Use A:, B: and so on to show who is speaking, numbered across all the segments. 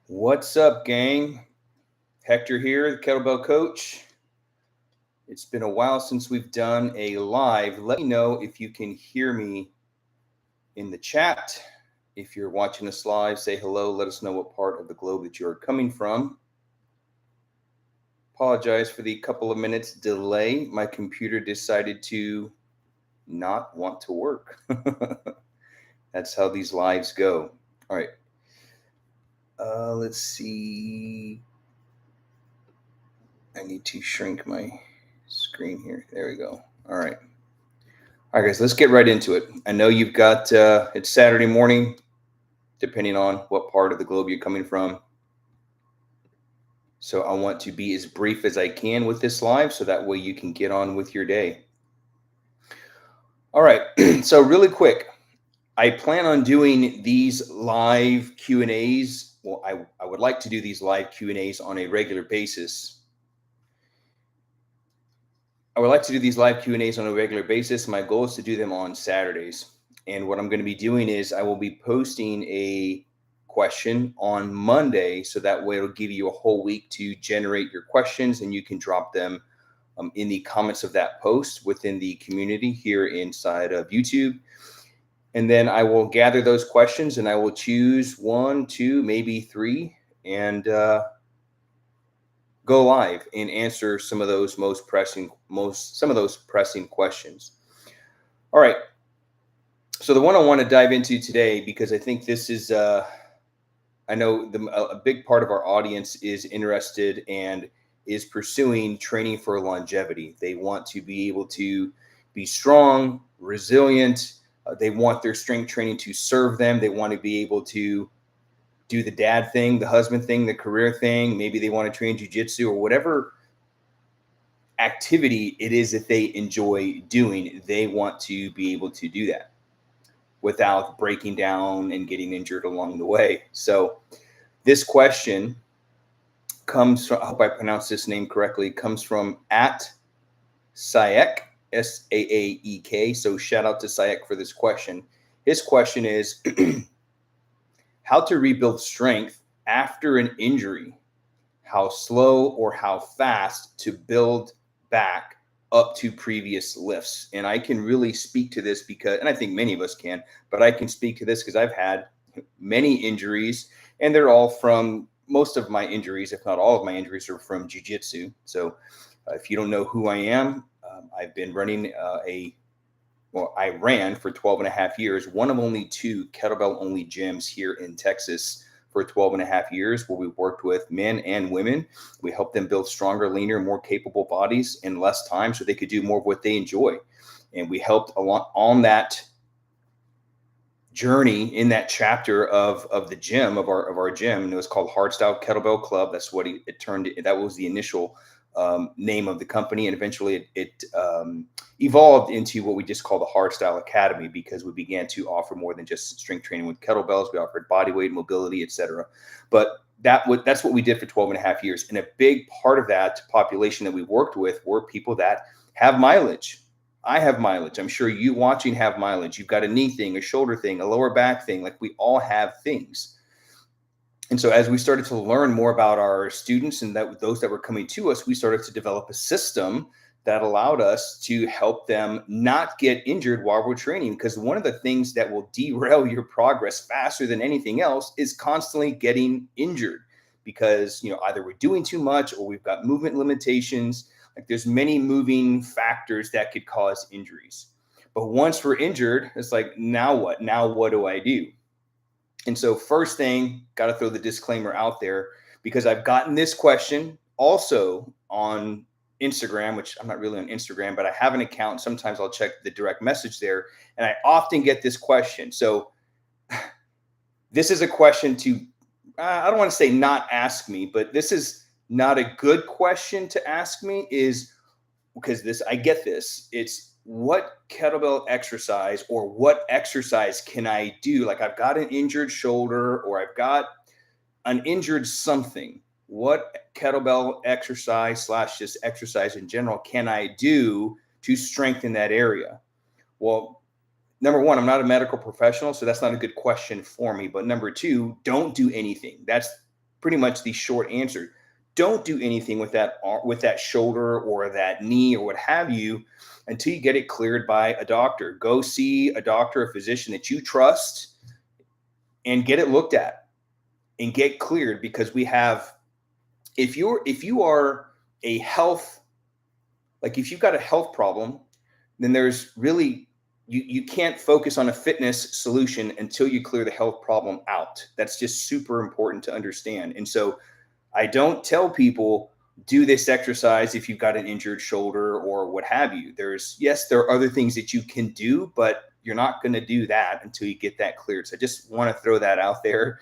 A: What's up, gang? Hector here, the kettlebell coach. It's been a while since we've done a live. Let me know if you can hear me in the chat. If you're watching us live, say hello. Let us know what part of the globe that you're coming from. Apologize for the couple of minutes delay. My computer decided to not want to work. That's how these lives go. All right. Let's see. I need to shrink my screen here. There we go. All right. All right, guys, let's get right into it. I know you've got, it's Saturday morning, depending on what part of the globe you're coming from. So I want to be as brief as I can with this live so that way you can get on with your day. All right. So really quick, I plan on doing these live Q&As. Well, I would like to do these live Q&As on a regular basis. I would like to do these live Q&As on a regular basis. My goal is to do them on Saturdays. And what I'm going to be doing is I will be posting a question on Monday. So that way it'll give you a whole week to generate your questions, and you can drop them in the comments of that post within the community here inside of YouTube. And then I will gather those questions and I will choose 1, 2, maybe 3, and go live and answer some of those pressing questions. All right. So the one I want to dive into today, because I think this is, I know a big part of our audience is interested and is pursuing training for longevity. They want to be able to be strong, resilient. They want their strength training to serve them. They want to be able to do the dad thing, the husband thing, the career thing. Maybe they want to train jiu-jitsu or whatever activity it is that they enjoy doing. They want to be able to do that without breaking down and getting injured along the way. So this question comes from, I hope I pronounced this name correctly, comes from @Saek, Saaek. So shout out to Saek for this question. His question is, how to rebuild strength after an injury, how slow or how fast to build back up to previous lifts. And I can really speak to this because, and I think many of us can, but I can speak to this because I've had many injuries, and they're all from, most of my injuries, if not all of my injuries, are from jiu-jitsu. So if you don't know who I am, I've been running I ran for 12 and a half years, one of only 2 kettlebell only gyms here in Texas for 12 and a half years, where we worked with men and women. We helped them build stronger, leaner, more capable bodies in less time so they could do more of what they enjoy. And we helped a lot on that journey in that chapter of the gym, of our gym. And it was called Hardstyle Kettlebell Club. That's what it turned. That was the initial name of the company, and eventually it evolved into what we just call the Hardstyle Academy, because we began to offer more than just strength training with kettlebells. We offered bodyweight, mobility, etc. But that's what we did for 12 and a half years. And a big part of that population that we worked with were people that have mileage. I have mileage. I'm sure you watching have mileage. You've got a knee thing, a shoulder thing, a lower back thing. Like, we all have things. And so as we started to learn more about our students and those that were coming to us, we started to develop a system that allowed us to help them not get injured while we're training. Because one of the things that will derail your progress faster than anything else is constantly getting injured, because, either we're doing too much or we've got movement limitations. Like, there's many moving factors that could cause injuries. But once we're injured, it's like, now what? Now what do I do? And so first thing, got to throw the disclaimer out there, because I've gotten this question also on Instagram, which I'm not really on Instagram, but I have an account. Sometimes I'll check the direct message there, and I often get this question. So this is a question to, I don't want to say not ask me, but this is not a good question to ask me, is because I get this. It's, what kettlebell exercise or what exercise can I do? Like, I've got an injured shoulder, or I've got an injured something. What kettlebell exercise / just exercise in general can I do to strengthen that area? Well, number one, I'm not a medical professional, so that's not a good question for me. But number two, don't do anything. That's pretty much the short answer. Don't do anything with that shoulder or that knee or what have you until you get it cleared by a doctor. Go see a doctor, a physician that you trust, and get it looked at and get cleared, because we have, if you are a health, like if you've got a health problem, then there's really, you can't focus on a fitness solution until you clear the health problem out. That's just super important to understand. And so I don't tell people do this exercise if you've got an injured shoulder or what have you. Yes, there are other things that you can do, but you're not going to do that until you get that cleared. So I just want to throw that out there,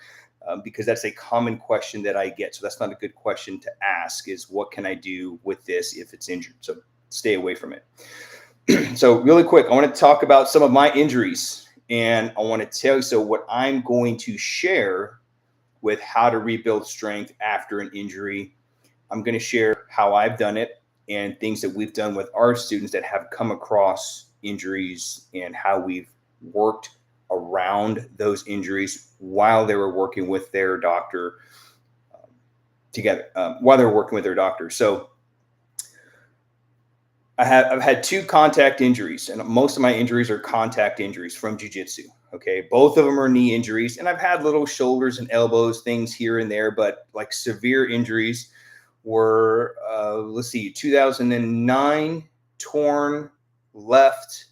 A: because that's a common question that I get. So that's not a good question to ask, is what can I do with this if it's injured? So stay away from it. So really quick, I want to talk about some of my injuries, and I want to tell you, so what I'm going to share with how to rebuild strength after an injury. I'm going to share how I've done it and things that we've done with our students that have come across injuries, and how we've worked around those injuries while they were working with their doctor together, while they're working with their doctor. So I've had 2 contact injuries, and most of my injuries are contact injuries from jiu-jitsu. Okay. Both of them are knee injuries, and I've had little shoulders and elbows, things here and there, but like severe injuries were, 2009, torn left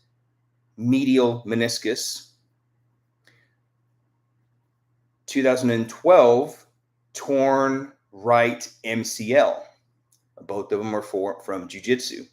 A: medial meniscus. 2012, torn right MCL. Both of them are from jiu-jitsu.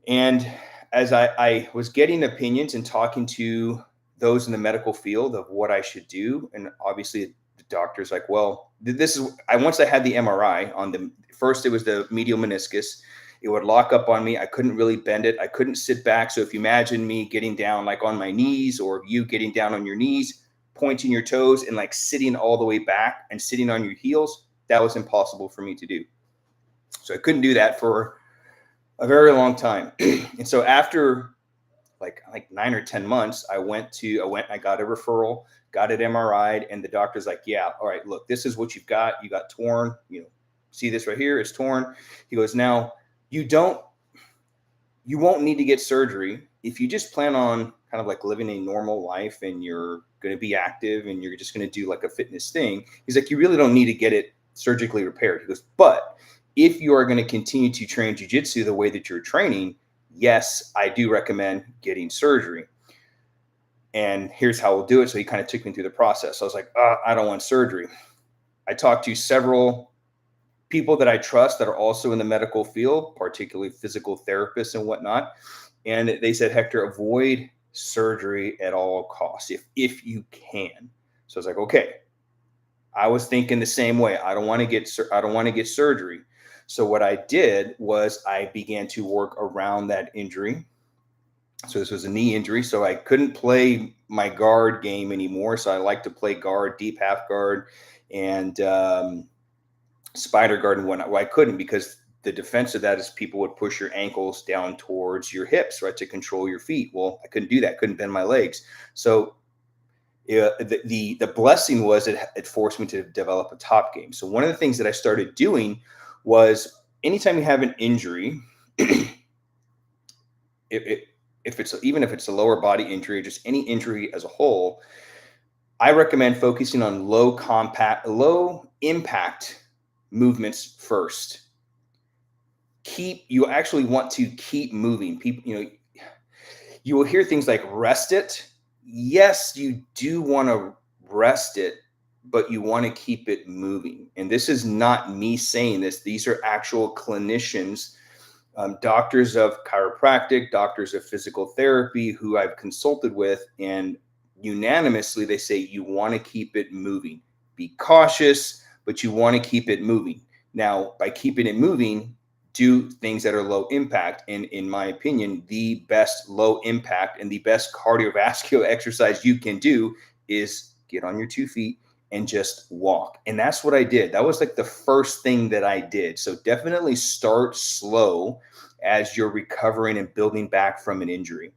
A: And as I was getting opinions and talking to those in the medical field of what I should do, and obviously the doctor's like, well, once I had the MRI on the first, it was the medial meniscus. It would lock up on me. I couldn't really bend it. I couldn't sit back. So if you imagine me getting down like on my knees, or you getting down on your knees, pointing your toes and like sitting all the way back and sitting on your heels, that was impossible for me to do. So I couldn't do that for a very long time. And so after like 9 or 10 months, I got a referral, got it MRI'd, and the doctor's like, yeah, all right, look, this is what you've got. You got torn, see this right here is torn. He goes, now you won't need to get surgery if you just plan on kind of like living a normal life and you're going to be active and you're just going to do like a fitness thing. He's like, you really don't need to get it surgically repaired. He goes, but if you are going to continue to train jiu-jitsu the way that you're training, yes, I do recommend getting surgery. And here's how we'll do it. So he kind of took me through the process. So I was like, I don't want surgery. I talked to several people that I trust that are also in the medical field, particularly physical therapists and whatnot. And they said, Hector, avoid surgery at all costs if you can. So I was like, okay. I was thinking the same way. I don't want to get surgery. So what I did was I began to work around that injury. So this was a knee injury. So I couldn't play my guard game anymore. So I like to play guard, deep half guard, and spider guard and whatnot. Well, I couldn't, because the defense of that is people would push your ankles down towards your hips, right, to control your feet. Well, I couldn't do that. Couldn't bend my legs. So the blessing was it forced me to develop a top game. So one of the things that I started doing was, anytime you have an injury, if it's a lower body injury, just any injury as a whole, I recommend focusing on low impact movements first. You actually want to keep moving. People, you will hear things like rest it. Yes, you do want to rest it, but you want to keep it moving. And this is not me saying this. These are actual clinicians, doctors of chiropractic, doctors of physical therapy who I've consulted with, and unanimously they say you want to keep it moving. Be cautious, but you want to keep it moving. Now, by keeping it moving, do things that are low impact. And in my opinion, the best low impact and the best cardiovascular exercise you can do is get on your 2 feet and just walk. And that's what I did. That was like the first thing that I did. So definitely start slow as you're recovering and building back from an injury.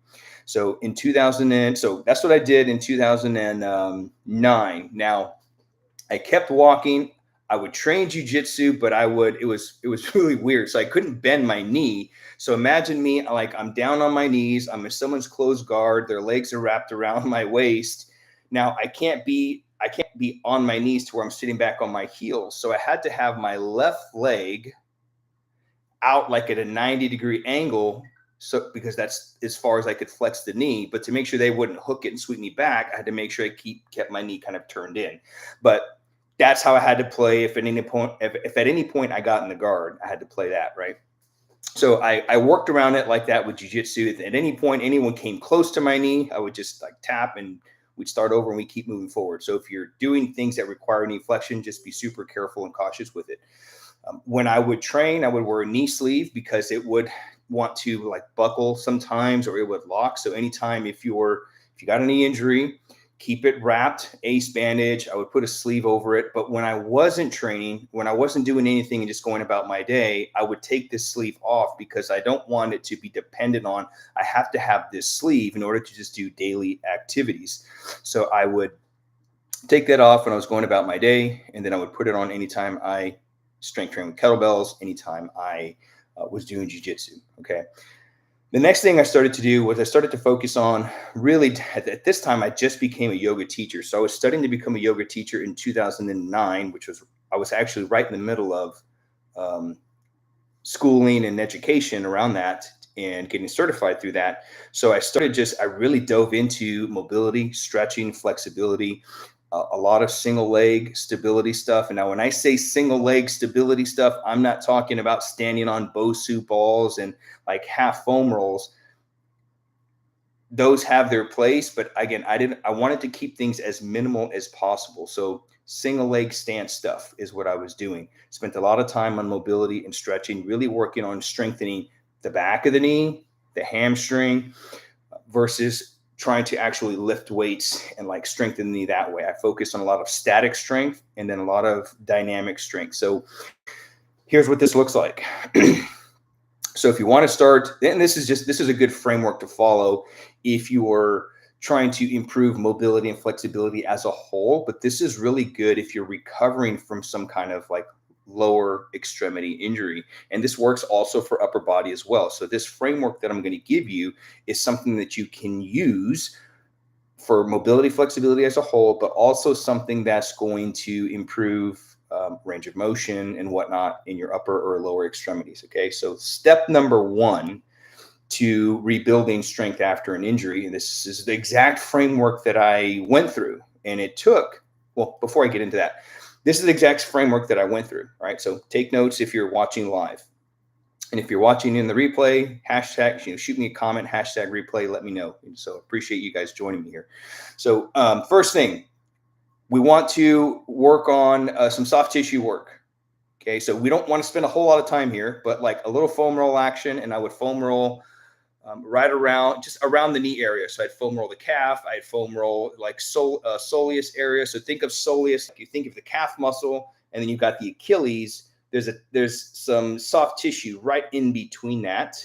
A: So so that's what I did in 2009. Now, I kept walking. I would train jujitsu, but it was really weird. So I couldn't bend my knee. So imagine me, like I'm down on my knees, I'm in someone's closed guard, their legs are wrapped around my waist. Now I can't be on my knees to where I'm sitting back on my heels. So I had to have my left leg out like at a 90-degree angle. So because that's as far as I could flex the knee, but to make sure they wouldn't hook it and sweep me back, I had to make sure I kept my knee kind of turned in. But that's how I had to play. If at any point I got in the guard, I had to play that, right? So I worked around it like that with jiu-jitsu. At any point anyone came close to my knee, I would just like tap and we'd start over and we keep moving forward. So if you're doing things that require knee flexion, just be super careful and cautious with it. When I would train, I would wear a knee sleeve because it would want to like buckle sometimes or it would lock. So anytime if you got a knee injury, keep it wrapped, ace bandage. I would put a sleeve over it. But when I wasn't training, when I wasn't doing anything and just going about my day, I would take this sleeve off because I don't want it to be dependent on, I have to have this sleeve in order to just do daily activities. So I would take that off when I was going about my day. And then I would put it on anytime I strength train with kettlebells, anytime I was doing jiu-jitsu. Okay. The next thing I started to do was I started to focus on really at this time, I just became a yoga teacher. So I was studying to become a yoga teacher in 2009, I was actually right in the middle of schooling and education around that and getting certified through that. So I really dove into mobility, stretching, flexibility, a lot of single leg stability stuff. And now when I say single leg stability stuff, I'm not talking about standing on Bosu balls and like half foam rolls. Those have their place, but again, I wanted to keep things as minimal as possible. So single leg stance stuff is what I was doing. Spent a lot of time on mobility and stretching, really working on strengthening the back of the knee, the hamstring, versus trying to actually lift weights and like strengthen the knee that way. I focused on a lot of static strength and then a lot of dynamic strength. So here's what this looks like. So if you want to start, and this is a good framework to follow if you are trying to improve mobility and flexibility as a whole, but this is really good if you're recovering from some kind of like lower extremity injury. And this works also for upper body as well. So this framework that I'm going to give you is something that you can use for mobility, flexibility as a whole, but also something that's going to improve range of motion and whatnot in your upper or lower extremities. Okay. So step number one to rebuilding strength after an injury, and this is the exact framework that I went through, and it took, well, before I get into that, this is the exact framework that I went through, right? So take notes if you're watching live. And if you're watching in the replay, hashtag, shoot me a comment, hashtag replay, let me know. So appreciate you guys joining me here. So first thing, we want to work on some soft tissue work. Okay, so we don't want to spend a whole lot of time here, but like a little foam roll action, and I would foam roll right around, just around the knee area. So I'd foam roll the calf. I'd foam roll like soleus area. So think of soleus, like you think of the calf muscle, and then you've got the Achilles. There's some soft tissue right in between that.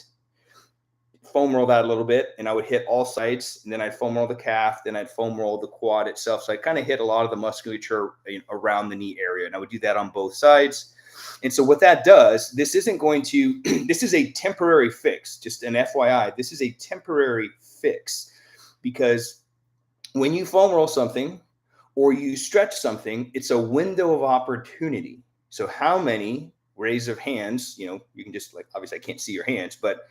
A: Foam roll that a little bit, and I would hit all sides, and then I'd foam roll the calf, then I'd foam roll the quad itself. So I kind of hit a lot of the musculature around the knee area, and I would do that on both sides. And so what that does, this is a temporary fix, just an FYI, this is a temporary fix, because when you foam roll something or you stretch something, it's a window of opportunity. So how many, raise of hands, you can just like, obviously I can't see your hands, but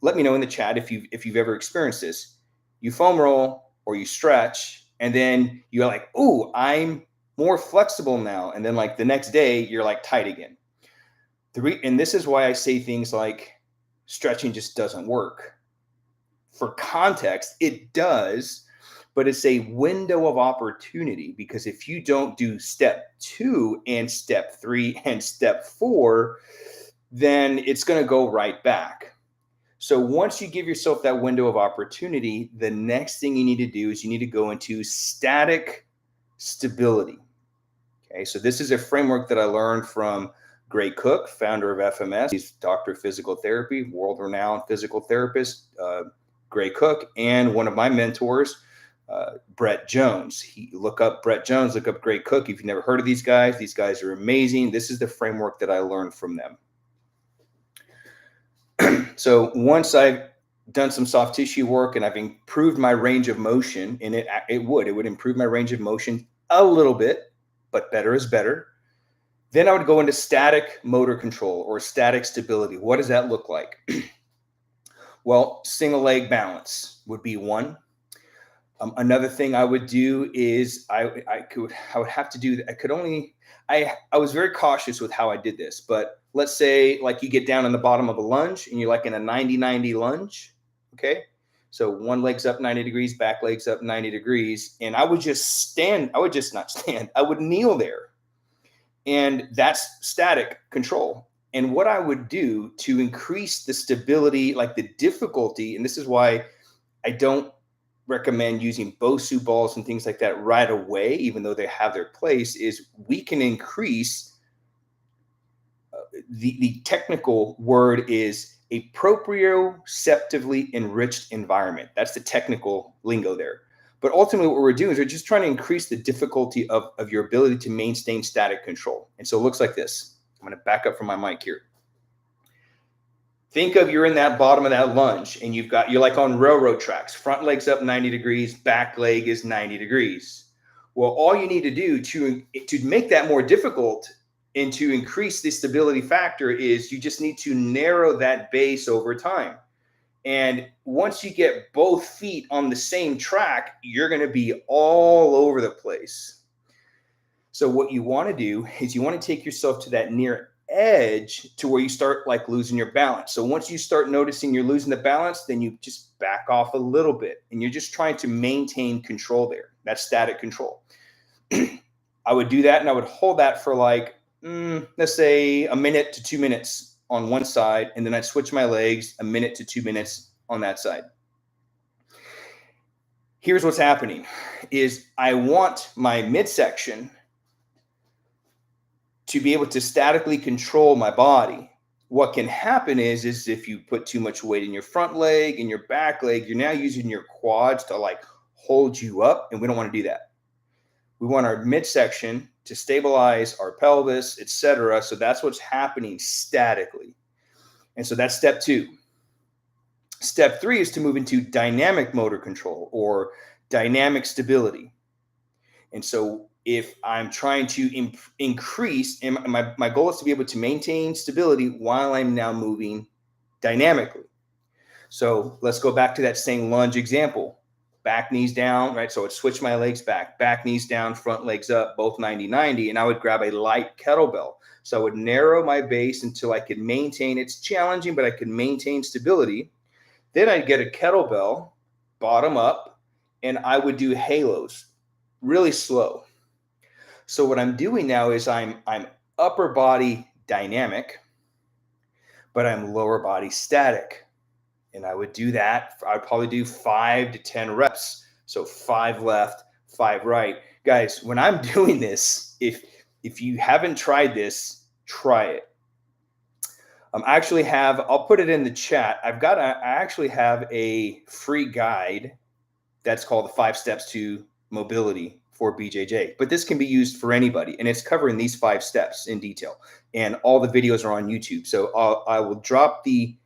A: let me know in the chat if you've ever experienced this. You foam roll or you stretch, and then you're like, ooh, I'm more flexible now. And then like the next day you're like tight again. And this is why I say things like stretching just doesn't work. For context, it does, but it's a window of opportunity, because if you don't do step 2 and step 3 and step 4, then it's going to go right back. So once you give yourself that window of opportunity, the next thing you need to do is you need to go into static stability. Okay, so this is a framework that I learned from Gray Cook, founder of FMS. He's doctor of physical therapy, world-renowned physical therapist, Gray Cook, and one of my mentors, Brett Jones. Look up Brett Jones, look up Great Cook. If you've never heard of these guys are amazing. This is the framework that I learned from them. So once I've done some soft tissue work and I've improved my range of motion, and it would improve my range of motion a little bit, but better is better. Then I would go into static motor control or static stability. What does that look like? Well, single leg balance would be one. Another thing I would do is I would have to do, I was very cautious with how I did this, but let's say like you get down on the bottom of a lunge and you're like in a 90-90 lunge. Okay. So one leg's up 90 degrees, back leg's up 90 degrees. And I would just not stand. I would kneel there. And that's static control. And what I would do to increase the stability, like the difficulty, and this is why I don't recommend using BOSU balls and things like that right away, even though they have their place, is we can increase the technical word is a proprioceptively enriched environment. That's the technical lingo there. But ultimately what we're doing is we're just trying to increase the difficulty of your ability to maintain static control. And so it looks like this. I'm going to back up from my mic here. Think of you're in that bottom of that lunge and you're like on railroad tracks. Front leg's up 90 degrees, back leg is 90 degrees. Well, all you need to do to make that more difficult and to increase the stability factor is you just need to narrow that base over time. And once you get both feet on the same track, you're going to be all over the place. So what you want to do is you want to take yourself to that near edge to where you start like losing your balance. So once you start noticing you're losing the balance, then you just back off a little bit and you're just trying to maintain control there. That's static control. I would do that and I would hold that for like, let's say a minute to 2 minutes on one side. And then I'd switch my legs a minute to 2 minutes on that side. Here's what's happening is I want my midsection to be able to statically control my body. What can happen is if you put too much weight in your front leg and your back leg, you're now using your quads to like hold you up, and we don't want to do that. We want our midsection to stabilize our pelvis, etc. So that's what's happening statically. And so that's step 2. Step 3 is to move into dynamic motor control or dynamic stability. And so if I'm trying to increase, and my goal is to be able to maintain stability while I'm now moving dynamically. So let's go back to that same lunge example. Back knees down, right? So I'd switch my legs back knees down, front legs up, both 90-90, and I would grab a light kettlebell. So I would narrow my base until I could maintain, it's challenging, but I could maintain stability. Then I'd get a kettlebell, bottom up, and I would do halos, really slow. So what I'm doing now is I'm upper body dynamic, but I'm lower body static. And I would do that. I'd probably do 5 to 10 reps. So 5 left, 5 right. Guys, when I'm doing this, if you haven't tried this, try it. I'll put it in the chat. I actually have a free guide that's called the 5 Steps to Mobility for BJJ, but this can be used for anybody, and it's covering these 5 steps in detail, and all the videos are on YouTube. So I will drop the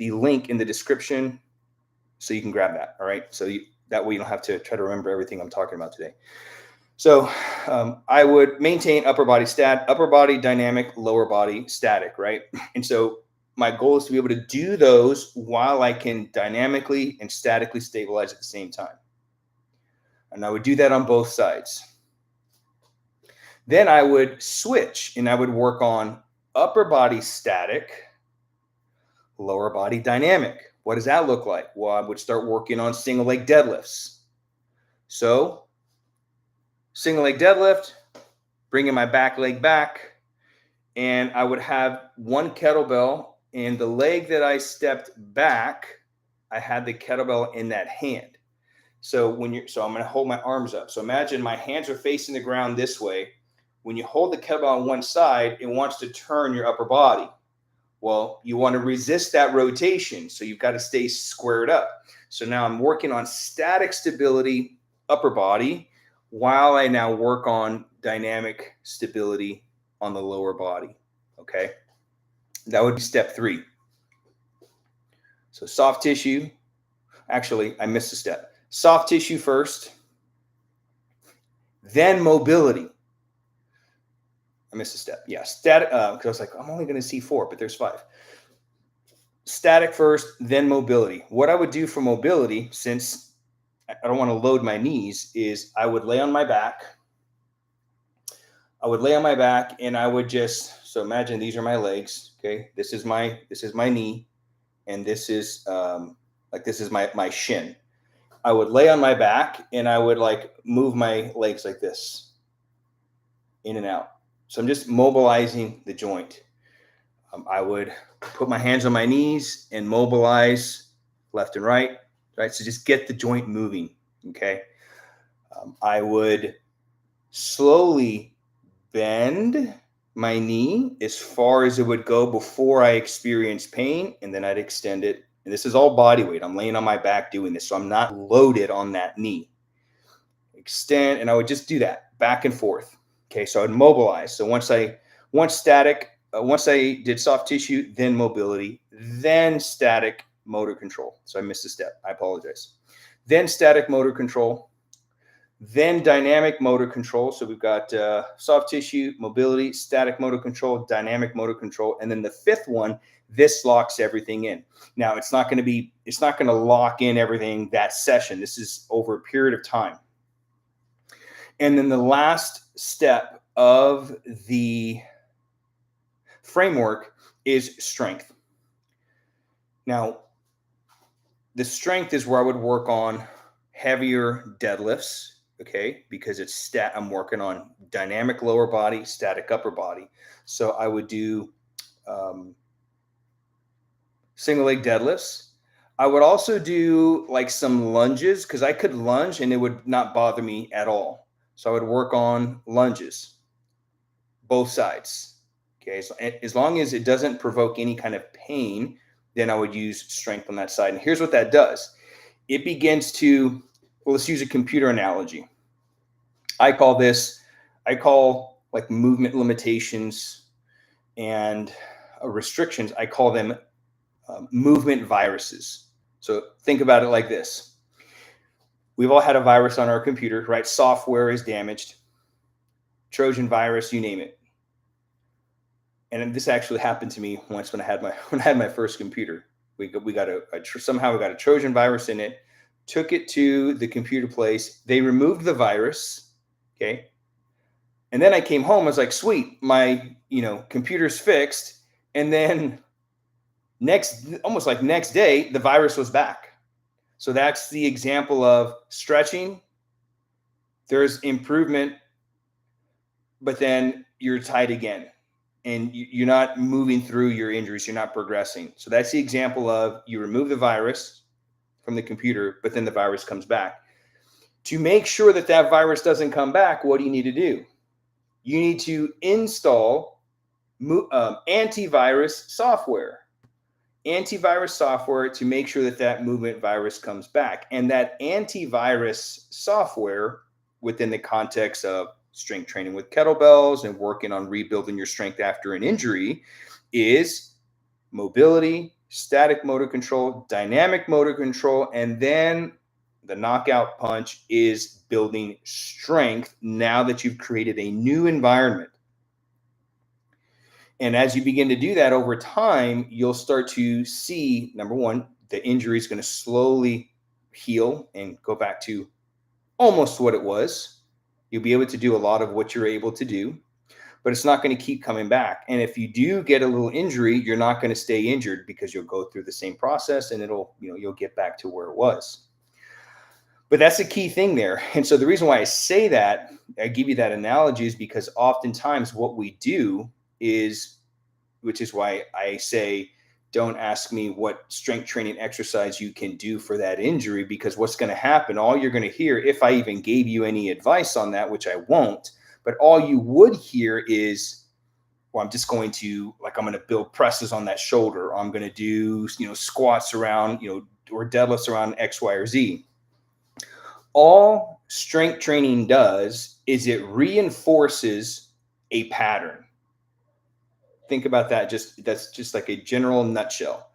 A: link in the description so you can grab that. All right. So that way you don't have to try to remember everything I'm talking about today. So I would maintain upper body dynamic, lower body static, right? And so my goal is to be able to do those while I can dynamically and statically stabilize at the same time. And I would do that on both sides. Then I would switch and I would work on upper body static, lower body dynamic. What does that look like? Well, I would start working on single leg deadlifts. So single leg deadlift, bringing my back leg back, and I would have one kettlebell, and the leg that I stepped back, I had the kettlebell in that hand. So I'm going to hold my arms up. So imagine my hands are facing the ground this way. When you hold the kettlebell on one side, it wants to turn your upper body. Well, you want to resist that rotation, so you've got to stay squared up. So now I'm working on static stability, upper body, while I now work on dynamic stability on the lower body. Okay. That would be step 3. So soft tissue. Actually, I missed a step. Soft tissue first, then mobility. I missed a step. Yeah, static. Because I was like, I'm only going to see 4, but there's 5. Static first, then mobility. What I would do for mobility, since I don't want to load my knees, is I would lay on my back. And I would just, so imagine these are my legs. Okay, this is my knee, and this is this is my shin. I would lay on my back and I would like move my legs like this, in and out. So I'm just mobilizing the joint. I would put my hands on my knees and mobilize left and right. So just get the joint moving. Okay. I would slowly bend my knee as far as it would go before I experience pain, and then I'd extend it. And this is all body weight. I'm laying on my back doing this, so I'm not loaded on that knee. Extend, and I would just do that back and forth. Okay, so I'd mobilize. So once I did soft tissue, then mobility, then static motor control. So I missed a step. I apologize. Then static motor control, then dynamic motor control. So we've got soft tissue, mobility, static motor control, dynamic motor control, and then the 5th one, this locks everything in. Now it's not going to lock in everything that session. This is over a period of time. And then the last step of the framework is strength. Now, the strength is where I would work on heavier deadlifts, okay, because I'm working on dynamic lower body, static upper body. So I would do single leg deadlifts. I would also do like some lunges, because I could lunge and it would not bother me at all. So I would work on lunges, both sides. Okay, so as long as it doesn't provoke any kind of pain, then I would use strength on that side. And here's what that does. It begins to, well, let's use a computer analogy. I call like movement limitations and restrictions, I call them movement viruses. So think about it like this. We've all had a virus on our computer, right? Software is damaged. Trojan virus, you name it. And this actually happened to me once when I had my first computer. Somehow we got a Trojan virus in it, took it to the computer place. They removed the virus. Okay. And then I came home. I was like, sweet, my, computer's fixed. And then almost like next day, the virus was back. So that's the example of stretching. There's improvement, but then you're tight again. And you're not moving through your injuries. You're not progressing. So that's the example of you remove the virus from the computer, but then the virus comes back. To make sure that virus doesn't come back, what do you need to do? You need to install antivirus software. Antivirus software to make sure that movement virus comes back. And that antivirus software, within the context of strength training with kettlebells and working on rebuilding your strength after an injury, is mobility, static motor control, dynamic motor control, and then the knockout punch is building strength now that you've created a new environment. And as you begin to do that over time, you'll start to see, number one, the injury is going to slowly heal and go back to almost what it was. You'll be able to do a lot of what you're able to do, but it's not going to keep coming back. And if you do get a little injury, you're not going to stay injured, because you'll go through the same process and you'll get back to where it was. But that's the key thing there. And so the reason why I say that, I give you that analogy, is because oftentimes what we do is, which is why I say, don't ask me what strength training exercise you can do for that injury, because what's going to happen, all you're going to hear, if I even gave you any advice on that, which I won't, but all you would hear is, well, I'm just going to, I'm going to build presses on that shoulder. Or I'm going to do, squats around, or deadlifts around X, Y, or Z. All strength training does is it reinforces a pattern. Think about that. That's just like a general nutshell.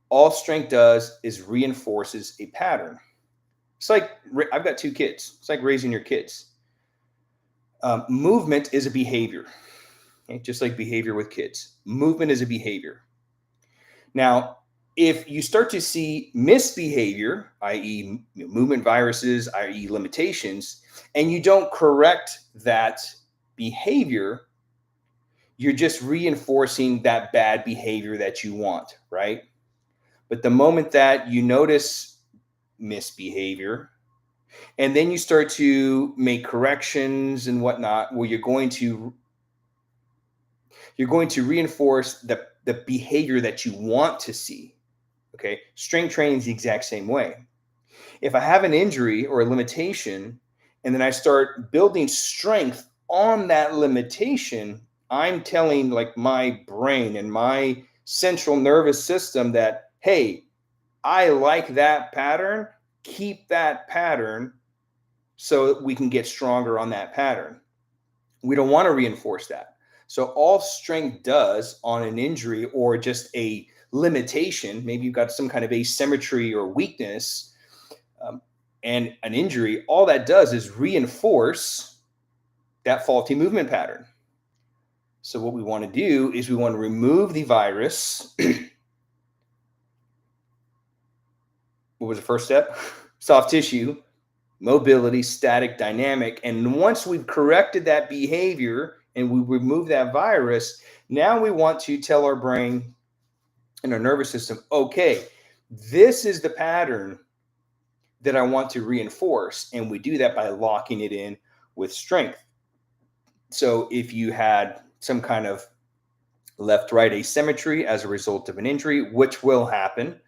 A: All strength does is reinforces a pattern. It's like, I've got 2 kids. It's like raising your kids. Movement is a behavior, okay? Just like behavior with kids. Movement is a behavior. Now, if you start to see misbehavior, i.e., movement viruses, i.e., limitations, and you don't correct that behavior, you're just reinforcing that bad behavior that you want, right? But the moment that you notice misbehavior, and then you start to make corrections and whatnot, well, you're going to reinforce the behavior that you want to see. Okay, strength training is the exact same way. If I have an injury or a limitation, and then I start building strength on that limitation, I'm telling like my brain and my central nervous system that, hey, I like that pattern, keep that pattern so we can get stronger on that pattern. We don't want to reinforce that. So all strength does on an injury or just a limitation, maybe you've got some kind of asymmetry or weakness, and an injury, all that does is reinforce that faulty movement pattern. So what we want to do is we want to remove the virus. What was the first step? Soft tissue, mobility, static, dynamic. And once we've corrected that behavior and we remove that virus, now we want to tell our brain and our nervous system, okay, this is the pattern that I want to reinforce. And we do that by locking it in with strength. So if you had some kind of left-right asymmetry as a result of an injury, which will happen,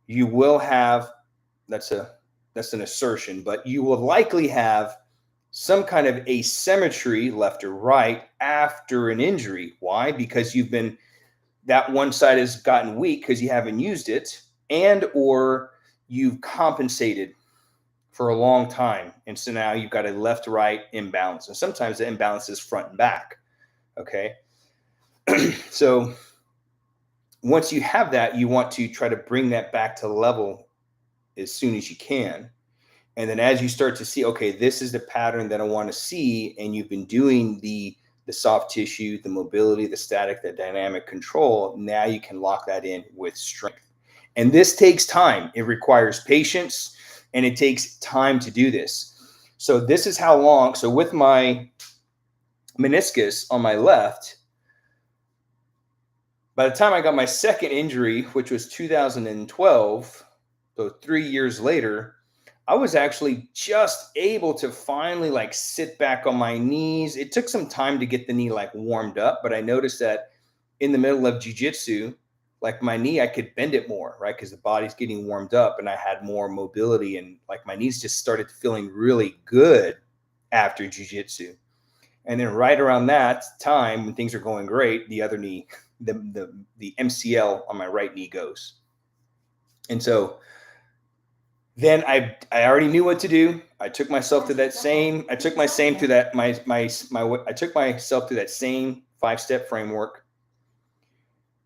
A: you will have, that's an assertion, but you will likely have some kind of asymmetry left or right after an injury. Why? Because that one side has gotten weak because you haven't used it, and or you've compensated for a long time. And so now you've got a left-right imbalance. And sometimes the imbalance is front and back. Okay. So once you have that, you want to try to bring that back to level as soon as you can. And then as you start to see, okay, this is the pattern that I want to see, and you've been doing the soft tissue, the mobility, the static, the dynamic control, now you can lock that in with strength. And this takes time. It requires patience, and it takes time to do this. So this is how long. So with my meniscus on my left, by the time I got my second injury, which was 2012, so 3 years later, I was actually just able to finally like sit back on my knees. It took some time to get the knee like warmed up, but I noticed that in the middle of jiu-jitsu, like my knee, I could bend it more, right? Because the body's getting warmed up and I had more mobility, and like my knees just started feeling really good after jiu-jitsu. And then right around that time, when things are going great, the other knee, the MCL on my right knee goes. And so then I already knew what to do. I took myself to that same, I took myself through that 5-step framework.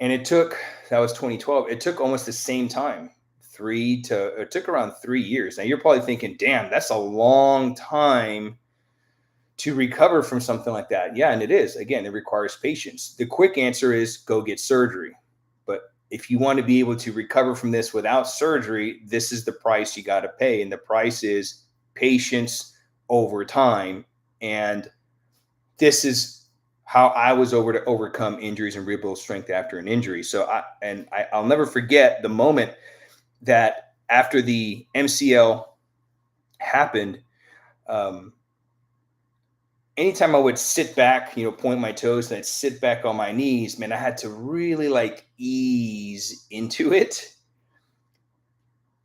A: And that was 2012. It took almost the same time, it took around 3 years. Now you're probably thinking, damn, that's a long time to recover from something like that. Yeah, and it is. Again, it requires patience. The quick answer is go get surgery. But if you want to be able to recover from this without surgery, this is the price you got to pay. And the price is patience over time. And this is how I was able to overcome injuries and rebuild strength after an injury. So I'll never forget the moment that after the MCL happened, anytime I would sit back, point my toes and I'd sit back on my knees, man, I had to really like ease into it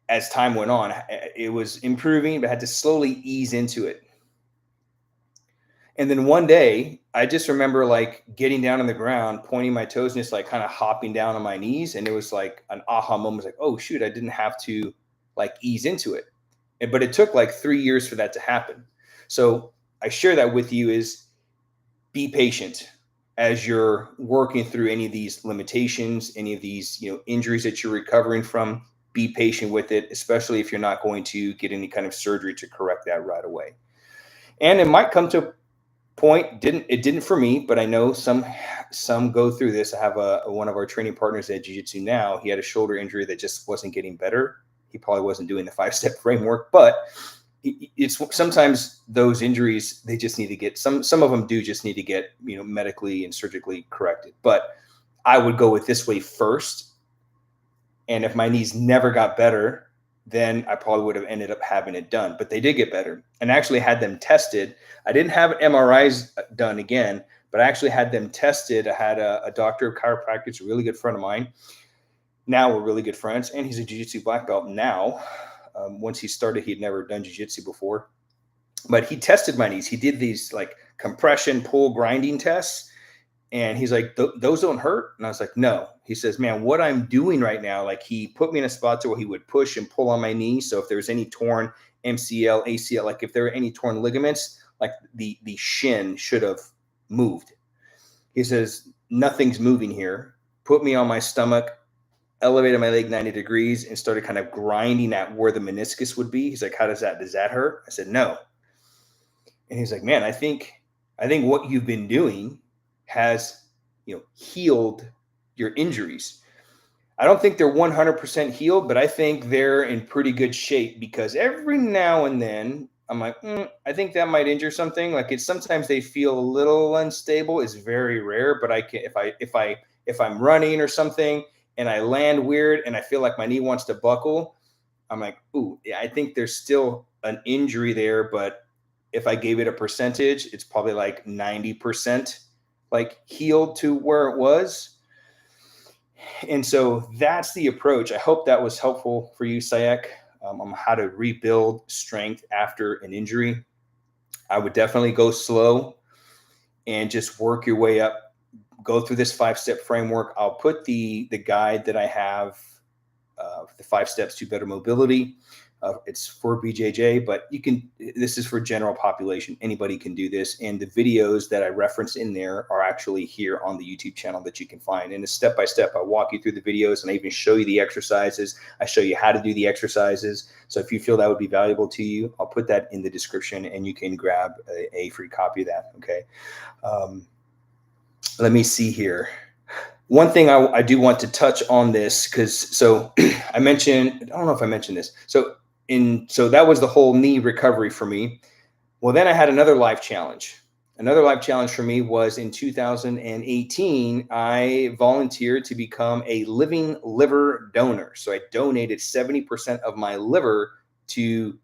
A: as time went on. It was improving, but I had to slowly ease into it. And then one day I just remember like getting down on the ground, pointing my toes, and just like kind of hopping down on my knees. And it was like an aha moment, like, oh shoot, I didn't have to like ease into it. But it took like 3 years for that to happen. So I share that with you is be patient as you're working through any of these limitations, any of these, injuries that you're recovering from. Be patient with it, especially if you're not going to get any kind of surgery to correct that right away. And it might come to a point, didn't for me, but I know some go through this. I have one of our training partners at Jiu-Jitsu now. He had a shoulder injury that just wasn't getting better. He probably wasn't doing the 5-step framework, but it's sometimes those injuries, they just need to get some of them do just need to get, medically and surgically corrected. But I would go with this way first. And if my knees never got better, then I probably would have ended up having it done. But they did get better, and I actually had them tested. I didn't have MRIs done again, but I actually had them tested. I had a doctor of chiropractic, a really good friend of mine. Now we're really good friends, and he's a jiu-jitsu black belt now. Once he started, he'd never done jiu-jitsu before, but he tested my knees. He did these like compression, pull, grinding tests. And he's like, those don't hurt? And I was like, no. He says, man, what I'm doing right now, like he put me in a spot to where he would push and pull on my knee. So if there's any torn MCL, ACL, like if there are any torn ligaments, like the shin should have moved. He says, nothing's moving here. Put me on my stomach, elevated my leg 90 degrees and started kind of grinding at where the meniscus would be. He's like, does that hurt? I said, no. And he's like, man, I think what you've been doing has, healed your injuries. I don't think they're 100% healed, but I think they're in pretty good shape, because every now and then I'm like, I think that might injure something. Like it's sometimes they feel a little unstable. It's very rare, but I can, if I'm running or something and I land weird and I feel like my knee wants to buckle, I'm like, ooh, yeah, I think there's still an injury there, but if I gave it a percentage, it's probably like 90% like healed to where it was. And so that's the approach. I hope that was helpful for you, Sayek, on how to rebuild strength after an injury. I would definitely go slow and just work your way up. Go through this 5-step framework. I'll put the guide that I have, the 5 steps to better mobility. It's for BJJ, but this is for general population. Anybody can do this. And the videos that I reference in there are actually here on the YouTube channel that you can find. And it's step-by-step. I walk you through the videos and I even show you the exercises. I show you how to do the exercises. So if you feel that would be valuable to you, I'll put that in the description and you can grab a free copy of that. Okay. Let me see here. One thing I do want to touch on this, so I don't know if I mentioned this. So that was the whole knee recovery for me. Well, then I had another life challenge. Another life challenge for me was in 2018, I volunteered to become a living liver donor. So I donated 70% of my liver to,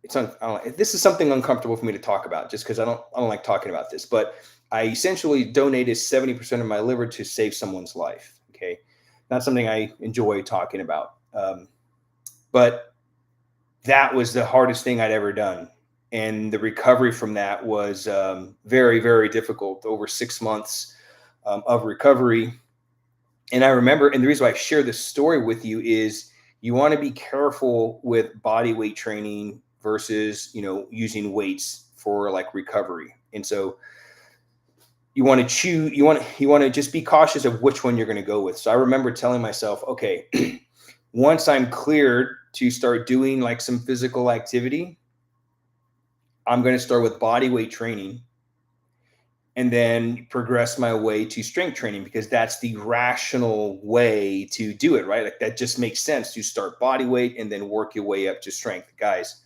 A: this is something uncomfortable for me to talk about just because I don't like talking about this, but I essentially donated 70% of my liver to save someone's life. Okay. Not something I enjoy talking about. But that was the hardest thing I'd ever done. And the recovery from that was very, very difficult, over 6 months of recovery. And I remember, and the reason why I share this story with you is you want to be careful with body weight training versus, using weights for like recovery. And so you want to choose, you want to just be cautious of which one you're going to go with. So I remember telling myself, okay, once I'm cleared to start doing like some physical activity, I'm going to start with body weight training and then progress my way to strength training, because that's the rational way to do it, right? Like that just makes sense to start body weight and then work your way up to strength. Guys,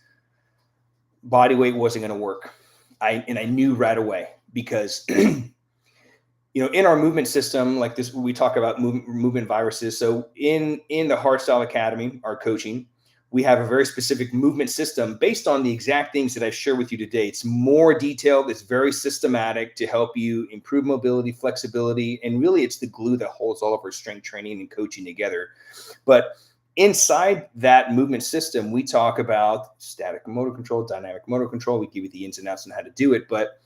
A: body weight wasn't going to work. I knew right away, because in our movement system, like this, we talk about movement viruses. So in the Hardstyle Academy, our coaching, we have a very specific movement system based on the exact things that I've shared with you today. It's more detailed. It's very systematic to help you improve mobility, flexibility, and really it's the glue that holds all of our strength training and coaching together. But inside that movement system, we talk about static motor control, dynamic motor control. We give you the ins and outs on how to do it. But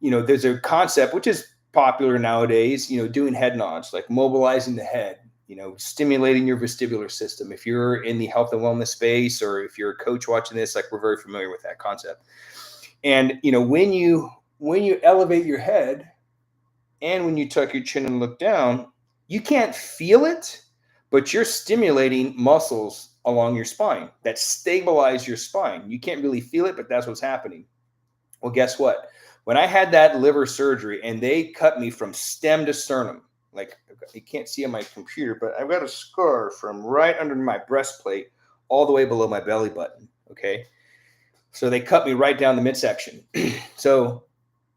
A: there's a concept which is popular nowadays, doing head nods, like mobilizing the head, stimulating your vestibular system. If you're in the health and wellness space, or if you're a coach watching this, like, we're very familiar with that concept. And when you elevate your head and when you tuck your chin and look down, you can't feel it, but you're stimulating muscles along your spine that stabilize your spine. You can't really feel it, but that's what's happening. Well, guess what? When I had that liver surgery and they cut me from stem to sternum, like, you can't see on my computer, but I've got a scar from right under my breastplate all the way below my belly button. Okay. So they cut me right down the midsection. So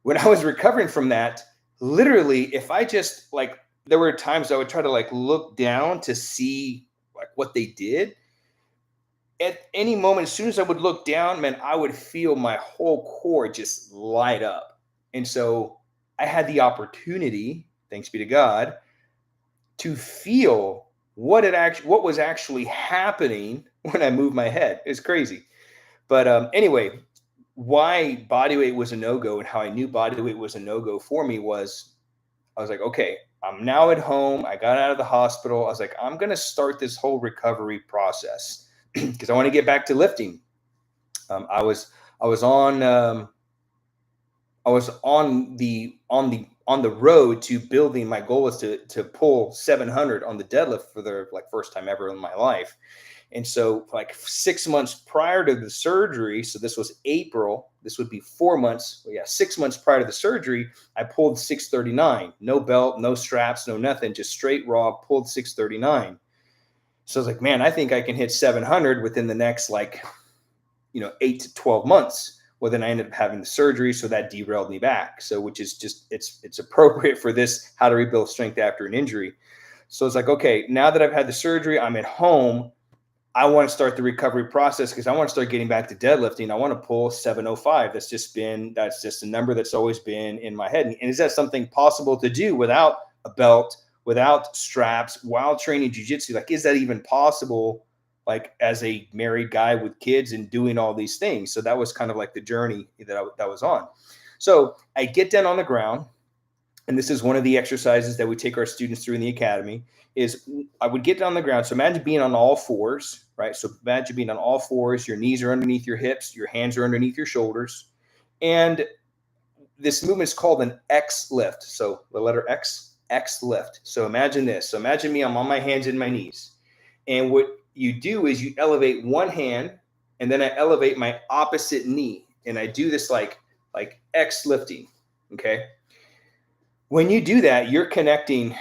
A: when I was recovering from that, literally, if I just, like, there were times I would try to, like, look down to see, like, what they did. At any moment, as soon as I would look down, man, I would feel my whole core just light up. And so I had the opportunity, thanks be to God, to feel what was actually happening when I moved my head. It's crazy. But anyway, why bodyweight was a no-go and how I knew bodyweight was a no-go for me was, I was like, okay, I'm now at home. I got out of the hospital. I was like, I'm going to start this whole recovery process because I want to get back to lifting. I was on the road to building. My goal was to pull 700 on the deadlift for the, like, first time ever in my life. And so, like, 6 months prior to the surgery, so this was April, this would be 4 months. Well, yeah, 6 months prior to the surgery, I pulled 639, no belt, no straps, no nothing, just straight raw, pulled 639. So I was like, man, I think I can hit 700 within the next, like, 8 to 12 months. Well, then I ended up having the surgery, so that derailed me back. So, which is just, it's appropriate for this, how to rebuild strength after an injury. So it's like, okay, now that I've had the surgery, I'm at home. I want to start the recovery process because I want to start getting back to deadlifting. I want to pull 705. That's just a number that's always been in my head. And is that something possible to do without a belt, without straps, while training jiu-jitsu? Like, is that even possible, like, as a married guy with kids and doing all these things? So that was kind of like the journey that I was on. So I get down on the ground, and this is one of the exercises that we take our students through in the academy, is I would get down on the ground. So imagine being on all fours, right? So imagine being on all fours, your knees are underneath your hips, your hands are underneath your shoulders. And this movement is called an X lift. So the letter X lift. So imagine this. So imagine me, I'm on my hands and my knees. And what you do is you elevate one hand, and then I elevate my opposite knee. And I do this like X lifting, okay? When you do that, you're connecting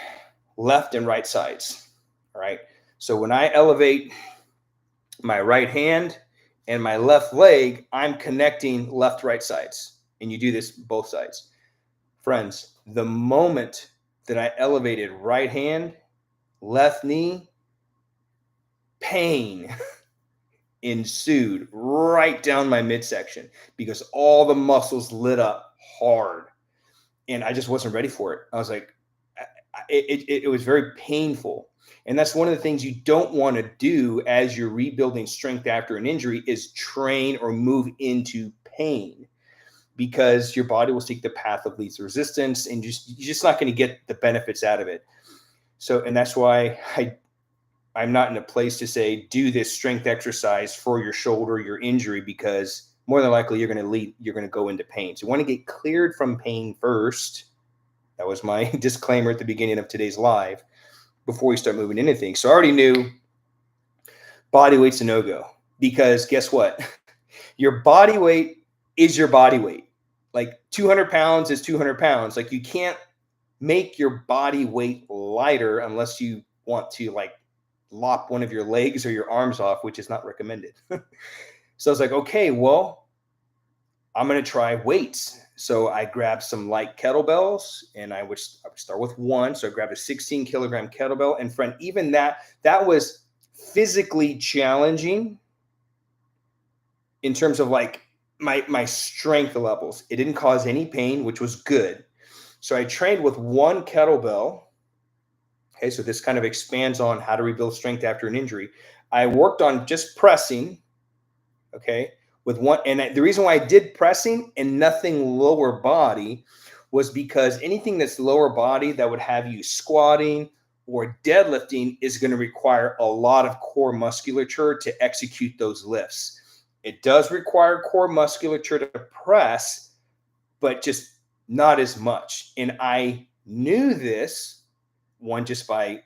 A: left and right sides. All right. So when I elevate my right hand and my left leg, I'm connecting left, right sides. And you do this both sides. Friends, the moment that I elevated right hand, left knee, pain ensued right down my midsection because all the muscles lit up hard. And I just wasn't ready for it. I was like, it was very painful. And that's one of the things you don't want to do as you're rebuilding strength after an injury, is train or move into pain, because your body will seek the path of least resistance, and you're just not going to get the benefits out of it. So, and that's why I'm not in a place to say, do this strength exercise for your shoulder, your injury, because more than likely you're going to go into pain. So you want to get cleared from pain first. That was my disclaimer at the beginning of today's live before we start moving into things. So I already knew body weight's a no-go, because guess what? Your body weight is your body weight. Like 200 pounds is 200 pounds. Like, you can't make your body weight lighter unless you want to, like, lop one of your legs or your arms off, which is not recommended. So I was like, okay, well, I'm going to try weights. So I grabbed some light kettlebells, and I would start with one. So I grabbed a 16 kilogram kettlebell, and friend, even that was physically challenging in terms of, like, my strength levels. It didn't cause any pain, which was good. So I trained with one kettlebell. Okay, so this kind of expands on how to rebuild strength after an injury. I worked on just pressing, okay, with one. And the reason why I did pressing and nothing lower body was because anything that's lower body that would have you squatting or deadlifting is going to require a lot of core musculature to execute those lifts. It does require core musculature to press, but just not as much. And I knew this, one, just by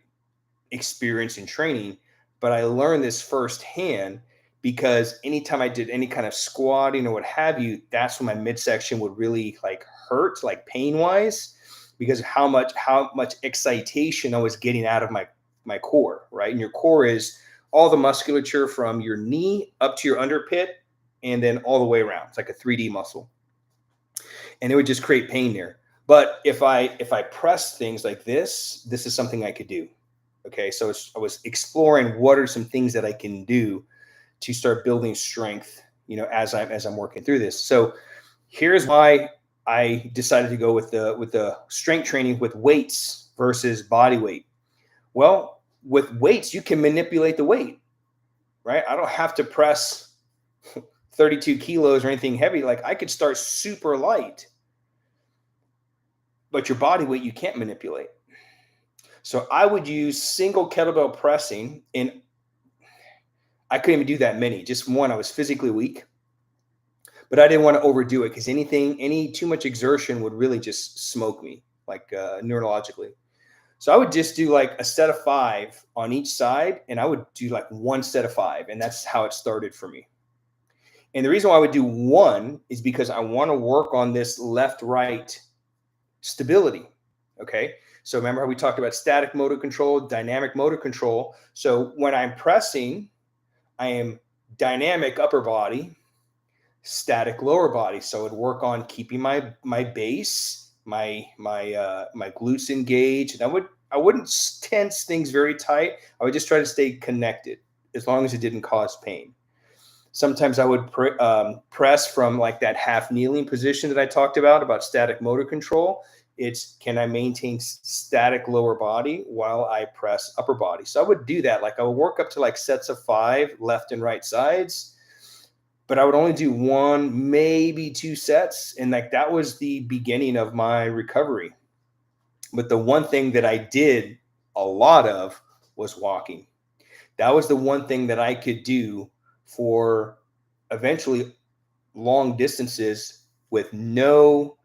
A: experience and training, but I learned this firsthand because anytime I did any kind of squatting or what have you, that's when my midsection would really like hurt, like pain wise, because of how much excitation I was getting out of my core, right? And your core is all the musculature from your knee up to your underpit and then all the way around. It's like a 3D muscle. And it would just create pain there. But if I press things like this is something I could do. Okay, so I was exploring what are some things that I can do to start building strength, as I'm working through this. So here's why I decided to go with the strength training with weights versus body weight. Well, with weights, you can manipulate the weight, right? I don't have to press 32 kilos or anything heavy. Like I could start super light, but your body weight you can't manipulate. So I would use single kettlebell pressing, and I couldn't even do that many. Just one, I was physically weak, but I didn't want to overdo it because any too much exertion would really just smoke me, like neurologically. So I would just do like a set of 5 on each side, and I would do like one set of 5, and that's how it started for me. And the reason why I would do one is because I want to work on this left-right stability. Okay. So remember how we talked about static motor control, dynamic motor control. So when I'm pressing, I am dynamic upper body, static lower body. So I'd work on keeping my base, my glutes engaged. And I wouldn't tense things very tight. I would just try to stay connected as long as it didn't cause pain. Sometimes I would press from like that half kneeling position that I talked about static motor control. It's, can I maintain static lower body while I press upper body? So I would do that. Like I would work up to like sets of 5 left and right sides, but I would only do 1, maybe 2 sets. And like that was the beginning of my recovery. But the one thing that I did a lot of was walking. That was the one thing that I could do for eventually long distances with no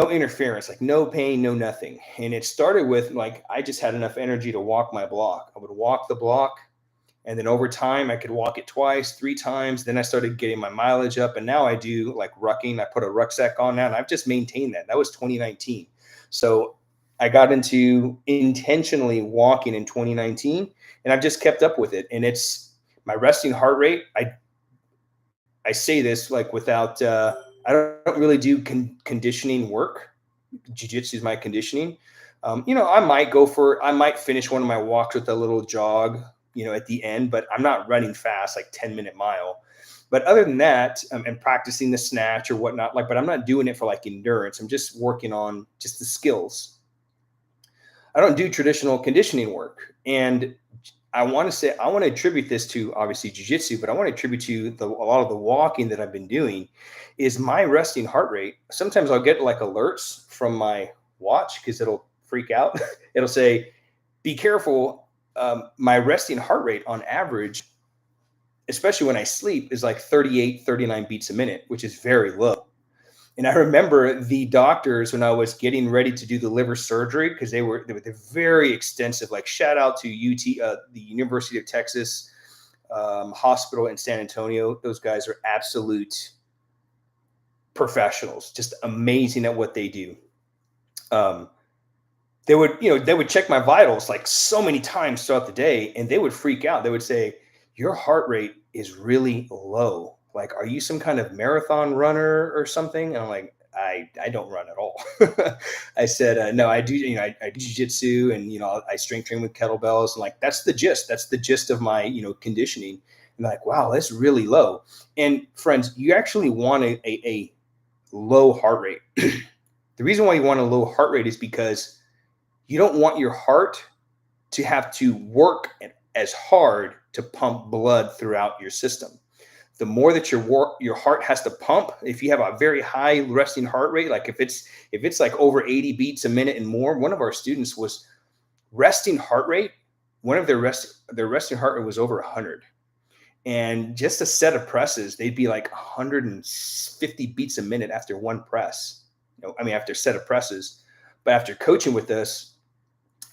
A: interference, like no pain, no nothing. And it started with like, I just had enough energy to walk my block. I would walk the block, and then over time I could walk it 2, 3 times. Then I started getting my mileage up, and now I do like rucking. I put a rucksack on now, and I've just maintained that. That was 2019. So I got into intentionally walking in 2019, and I've just kept up with it. And it's my resting heart rate. I say this like without, I don't really do conditioning work. Jiu-Jitsu is my conditioning. I might finish one of my walks with a little jog, at the end, but I'm not running fast, like 10-minute mile. But other than that, and practicing the snatch or whatnot, but I'm not doing it for like endurance. I'm just working on just the skills. I don't do traditional conditioning work. And I want to attribute this to obviously jiu-jitsu, but I want to attribute to a lot of the walking that I've been doing is my resting heart rate. Sometimes I'll get like alerts from my watch because it'll freak out. It'll say, be careful. My resting heart rate on average, especially when I sleep, is like 38, 39 beats a minute, which is very low. And I remember the doctors when I was getting ready to do the liver surgery, because they were very extensive. Like shout out to UT, the University of Texas hospital in San Antonio. Those guys are absolute professionals, just amazing at what they do. They would check my vitals like so many times throughout the day, and they would freak out. They would say, "Your heart rate is really low. Like, are you some kind of marathon runner or something?" And I'm like, I don't run at all. I said, no, I do, I do jiu-jitsu, and, I strength train with kettlebells, and like, that's the gist of my, conditioning. And like, wow, that's really low. And friends, you actually want a low heart rate. The reason why you want a low heart rate is because you don't want your heart to have to work as hard to pump blood throughout your system. the more that your heart has to pump. If you have a very high resting heart rate, like if it's like over 80 beats a minute and more, one of our students was resting heart rate. One of their resting heart rate was over 100. And just a set of presses, they'd be like 150 beats a minute after one press. After a set of presses. But after coaching with us,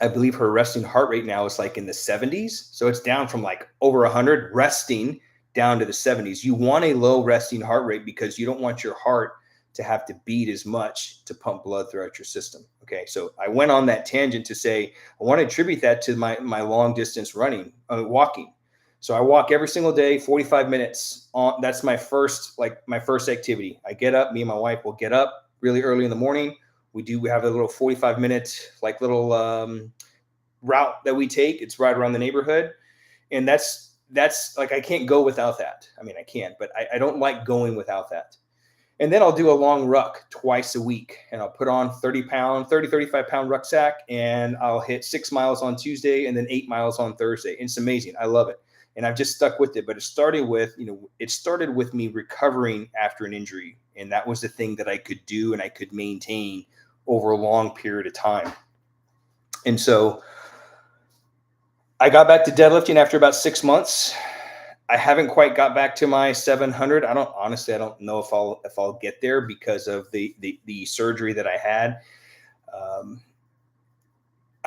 A: I believe her resting heart rate now is like in the 70s. So it's down from like over 100 resting down to the 70s. You want a low resting heart rate because you don't want your heart to have to beat as much to pump blood throughout your system. Okay, so I went on that tangent to say I want to attribute that to my long distance walking. So I walk every single day, 45 minutes. That's my first activity. I get up, me and my wife will get up really early in the morning. We have a little 45-minute route that we take. It's right around the neighborhood. And that's like, I can't go without that. I mean, I can, but I don't like going without that. And then I'll do a long ruck twice a week, and I'll put on 35 pound rucksack, and I'll hit 6 miles on Tuesday and then 8 miles on Thursday. It's amazing. I love it. And I've just stuck with it, but it started with me recovering after an injury. And that was the thing that I could do and I could maintain over a long period of time. And so I got back to deadlifting after about 6 months. I haven't quite got back to my 700. I don't know if I'll get there because of the surgery that I had.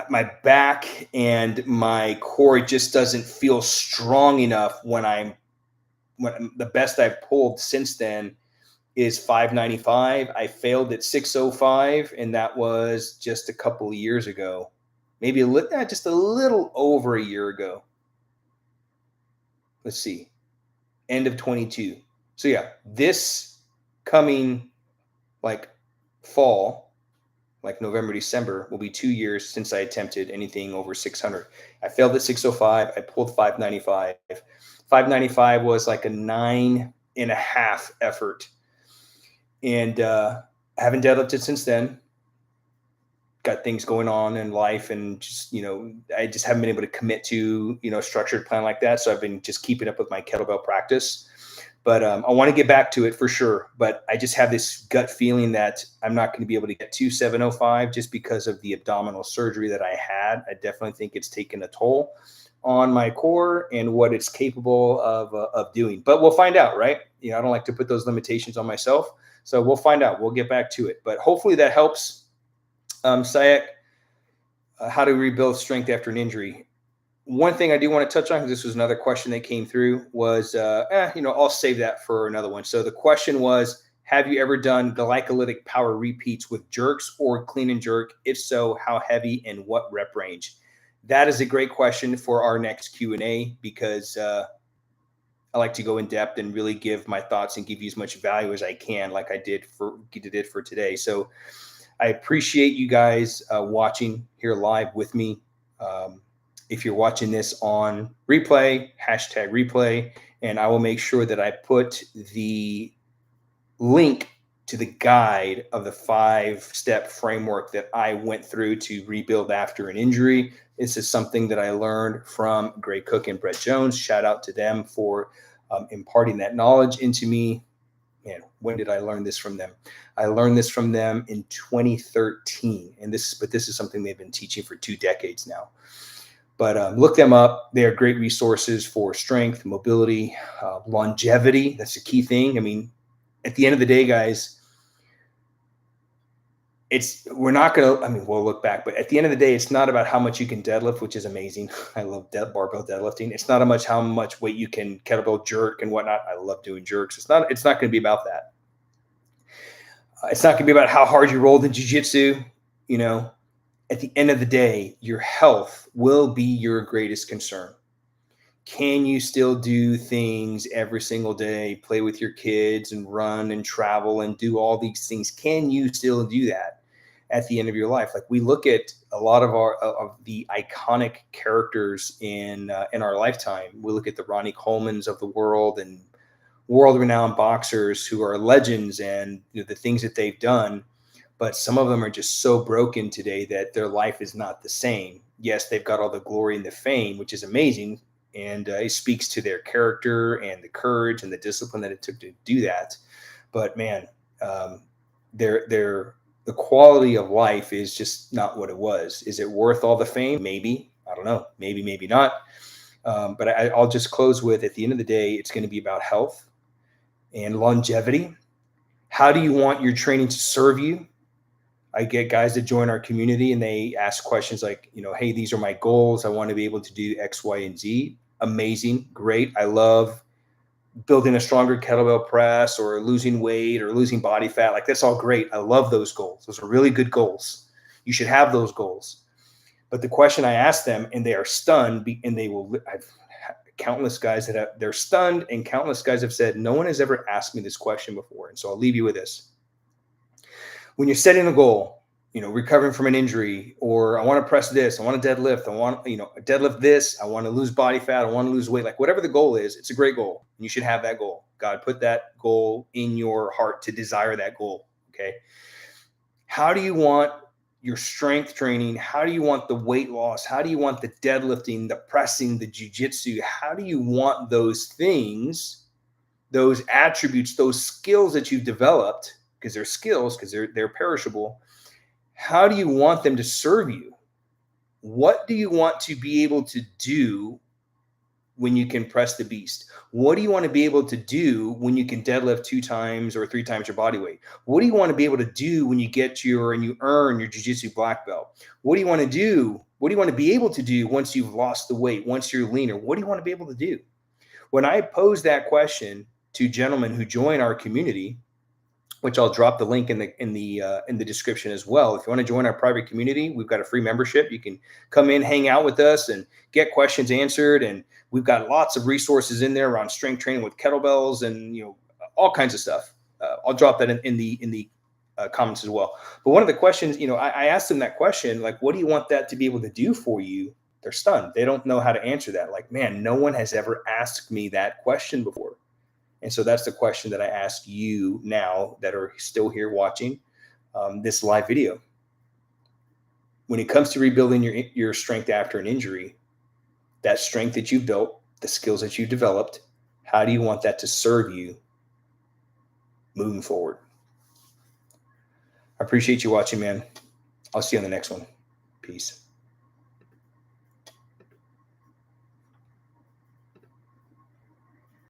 A: My back and my core just doesn't feel strong enough when the best I've pulled since then is 595. I failed at 605, and that was just a couple of years ago, maybe just a little over a year ago. Let's see, end of 22. So yeah, this coming fall, like November, December, will be 2 years since I attempted anything over 600. I failed at 605. I pulled 595. 595 was like a 9.5 effort. And I haven't deadlifted since then. Got things going on in life, and just, I just haven't been able to commit to, a structured plan like that. So I've been just keeping up with my kettlebell practice. But I want to get back to it for sure. But I just have this gut feeling that I'm not going to be able to get to 705 just because of the abdominal surgery that I had. I definitely think it's taken a toll on my core and what it's capable of doing. But we'll find out, right? I don't like to put those limitations on myself. So we'll find out. We'll get back to it. But hopefully that helps. Sayak, how to rebuild strength after an injury. One thing I do want to touch on, because this was another question that came through, was, I'll save that for another one. So the question was, have you ever done glycolytic power repeats with jerks or clean and jerk? If so, how heavy and what rep range? That is a great question for our next Q&A, because I like to go in depth and really give my thoughts and give you as much value as I can, like I did for today. So I appreciate you guys watching here live with me. If you're watching this on replay, #replay, and I will make sure that I put the link to the guide of the 5-step framework that I went through to rebuild after an injury. This is something that I learned from Gray Cook and Brett Jones. Shout out to them for imparting that knowledge into me. Man, when did I learn this from them? I learned this from them in 2013, and this is something they've been teaching for 2 decades now. But look them up. They are great resources for strength, mobility, longevity. That's the key thing. I mean, at the end of the day, guys, we'll look back, but at the end of the day, it's not about how much you can deadlift, which is amazing. I love barbell deadlifting. It's not how much weight you can kettlebell jerk and whatnot. I love doing jerks. It's not going to be about that. It's not going to be about how hard you rolled in jiu-jitsu. At the end of the day, your health will be your greatest concern. Can you still do things every single day, play with your kids and run and travel and do all these things? Can you still do that at the end of your life? Like, we look at a lot of the iconic characters in our lifetime. We look at the Ronnie Colemans of the world and world-renowned boxers who are legends, and the things that they've done. But some of them are just so broken today that their life is not the same. Yes, they've got all the glory and the fame, which is amazing. And it speaks to their character and the courage and the discipline that it took to do that. But man, um, their the quality of life is just not what it was. Is it worth all the fame? Maybe. I don't know. Maybe, maybe not. But I'll just close with, at the end of the day, it's going to be about health and longevity. How do you want your training to serve you? I get guys that join our community and they ask questions like, hey, these are my goals. I want to be able to do X, Y, and Z. Amazing. Great. I love building a stronger kettlebell press or losing weight or losing body fat. Like, that's all great. I love those goals. Those are really good goals. You should have those goals. But the question I ask them, and they are stunned, and I've countless guys they're stunned, and countless guys have said, no one has ever asked me this question before. And so I'll leave you with this. When you're setting a goal, recovering from an injury, or I want to press this, I want to deadlift, I want, deadlift this, I want to lose body fat, I want to lose weight, like whatever the goal is, it's a great goal. You should have that goal. God put that goal in your heart to desire that goal. Okay. How do you want your strength training? How do you want the weight loss? How do you want the deadlifting, the pressing, the jiu-jitsu? How do you want those things, those attributes, those skills that you've developed? Because they're skills, because they're perishable. How do you want them to serve you? What do you want to be able to do when you can press the beast? What do you want to be able to do when you can deadlift 2 times or 3 times your body weight? What do you want to be able to do when you you earn your jiu-jitsu black belt? What do you want to do? What do you want to be able to do once you've lost the weight, once you're leaner? What do you want to be able to do? When I pose that question to gentlemen who join our community, which I'll drop the link in the description as well. If you want to join our private community, we've got a free membership. You can come in, hang out with us, and get questions answered. And we've got lots of resources in there around strength training with kettlebells and all kinds of stuff. I'll drop that in the comments as well. But one of the questions, I asked them that question, like, what do you want that to be able to do for you? They're stunned. They don't know how to answer that. Like, man, no one has ever asked me that question before. And so that's the question that I ask you now that are still here watching this live video. When it comes to rebuilding your strength after an injury, that strength that you've built, the skills that you've developed, how do you want that to serve you moving forward? I appreciate you watching, man. I'll see you on the next one. Peace.